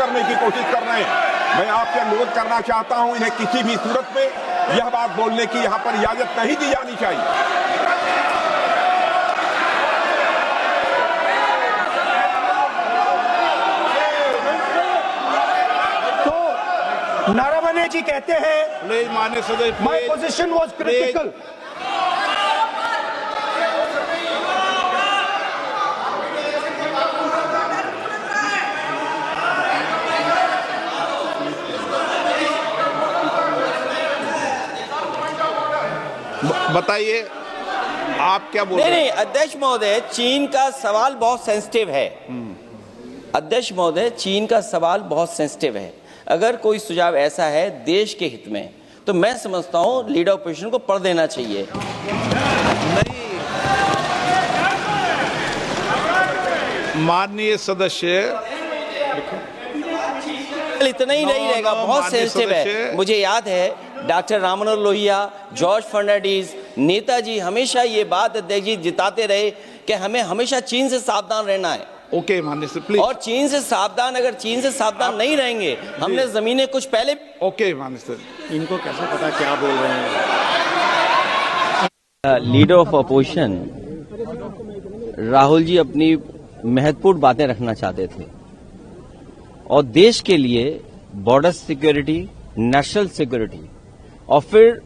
करने की कोशिश कर रहे हैं। मैं आपसे अनुरोध करना चाहता हूं, इन्हें किसी भी सूरत में यह बात बोलने की यहां पर इजाजत नहीं दी जानी चाहिए। नारावने जी कहते हैं माननीय सदस्य, माय पोजीशन वाज क्रिटिकल। बताइए आप क्या बोल रहे हैं? नहीं, अध्यक्ष महोदय, चीन का सवाल बहुत सेंसिटिव है। अध्यक्ष महोदय, चीन का सवाल बहुत सेंसिटिव है। अगर कोई सुझाव ऐसा है देश के हित में, तो मैं समझता हूं लीडर ऑपोजिशन को पढ़ देना चाहिए। नहीं, माननीय सदस्य, इतना ही नहीं रहेगा, बहुत सेंसिटिव है। मुझे याद है डॉक्टर राम मनोहर लोहिया, जॉर्ज फर्नांडिस, नेताजी हमेशा ये बात अध्यक्ष जी जिताते रहे कि हमें हमेशा चीन से सावधान रहना है। ओके माननीय सर, प्लीज। और चीन से सावधान, अगर चीन से सावधान नहीं रहेंगे, हमने जमीनें कुछ पहले। ओके माननीय सर। इनको कैसे पता क्या बोल रहे हैं? Leader of opposition Rahul ji अपनी महत्वपूर्ण बातें रखना चाहते थे और देश के लिए बॉर्डर सिक्योरिटी, नेशनल सिक्योरिटी और फिर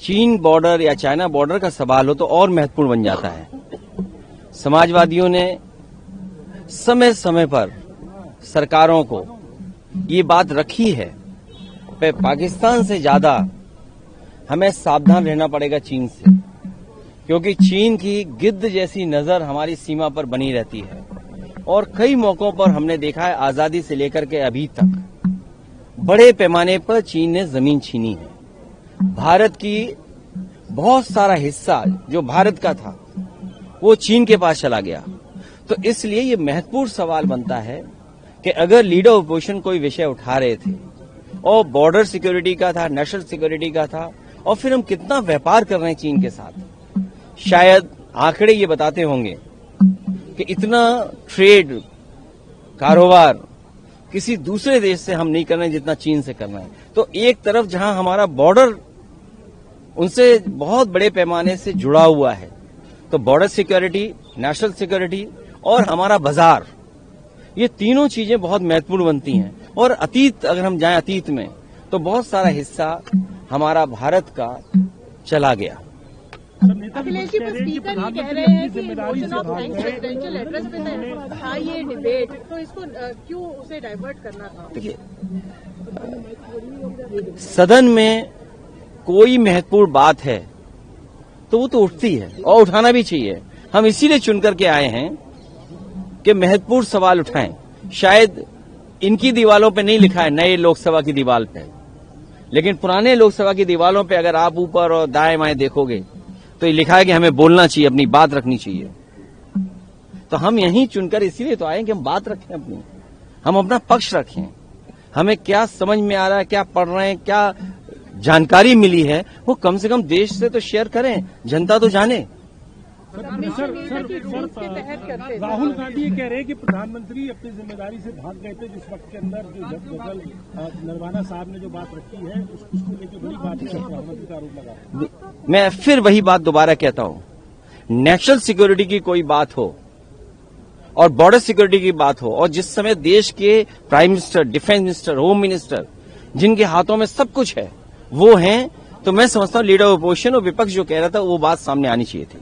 चीन बॉर्डर या चाइना बॉर्डर का सवाल हो तो और महत्वपूर्ण बन जाता है। समाजवादियों ने समय समय पर सरकारों को ये बात रखी है कि पाकिस्तान से ज्यादा हमें सावधान रहना पड़ेगा चीन से, क्योंकि चीन की गिद्ध जैसी नजर हमारी सीमा पर बनी रहती है और कई मौकों पर हमने देखा है आजादी से लेकर के अभी तक बड़े पैमाने पर चीन ने जमीन छीनी है। भारत की बहुत सारा हिस्सा जो भारत का था वो चीन के पास चला गया। तो इसलिए ये महत्वपूर्ण सवाल बनता है कि अगर लीडर ऑपोजिशन कोई विषय उठा रहे थे और बॉर्डर सिक्योरिटी का था, नेशनल सिक्योरिटी का था, और फिर हम कितना व्यापार कर रहे हैं चीन के साथ, शायद आंकड़े ये बताते होंगे कि इतना ट्रेड कारोबार किसी दूसरे देश से हम नहीं कर रहे हैं जितना चीन से कर रहे हैं। तो एक तरफ जहां हमारा बॉर्डर उनसे बहुत बड़े पैमाने से जुड़ा हुआ है, तो बॉर्डर सिक्योरिटी, नेशनल सिक्योरिटी और हमारा बाजार, ये तीनों चीजें बहुत महत्वपूर्ण बनती हैं। और अतीत, अगर हम जाएं अतीत में, तो बहुत सारा हिस्सा हमारा भारत का चला गया। अखिलेश जी, स्पीकर ये कह रहे हैं कि motion of thanks presidential address में था ये डिबेट, तो इसको क्यों उसे डाइवर्ट करना था? देखिए, सदन में कोई महत्वपूर्ण बात है तो वो तो उठती है और उठाना भी चाहिए। हम इसीलिए चुनकर के आए हैं कि महत्वपूर्ण सवाल उठाएं। शायद इनकी दीवालों पे नहीं लिखा है नए लोकसभा की दीवार पे, लेकिन पुराने लोकसभा की दीवालों पे अगर आप ऊपर और दाएं बाएं देखोगे तो ये लिखा है कि हमें बोलना चाहिए, अपनी बात रखनी चाहिए। तो हम यहीं चुनकर इसीलिए तो आए कि हम बात रखें अपनी, हम अपना पक्ष रखें। हमें क्या समझ में आ रहा है, क्या पढ़ रहे हैं, क्या जानकारी मिली है, वो कम से कम देश से तो शेयर करें, जनता तो जाने। राहुल गांधी ये कह रहे हैं कि प्रधानमंत्री अपनी जिम्मेदारी से भाग गए थे जिस वक्त के अंदर जो गजल नरवाना साहब ने जो बात रखी है उसको लेकर बड़ी बात है, प्रधानमंत्री का आरोप लगा। मैं फिर वही बात दोबारा कहता हूं, नेशनल सिक्योरिटी की कोई बात हो और बॉर्डर सिक्योरिटी की बात हो, और जिस समय देश के prime minister, defence minister, home minister, जिनके हाथों में सब कुछ है वो हैं, तो मैं समझता हूं लीडर ऑपोजिशन और विपक्ष जो कह रहा था वो बात सामने आनी चाहिए थी।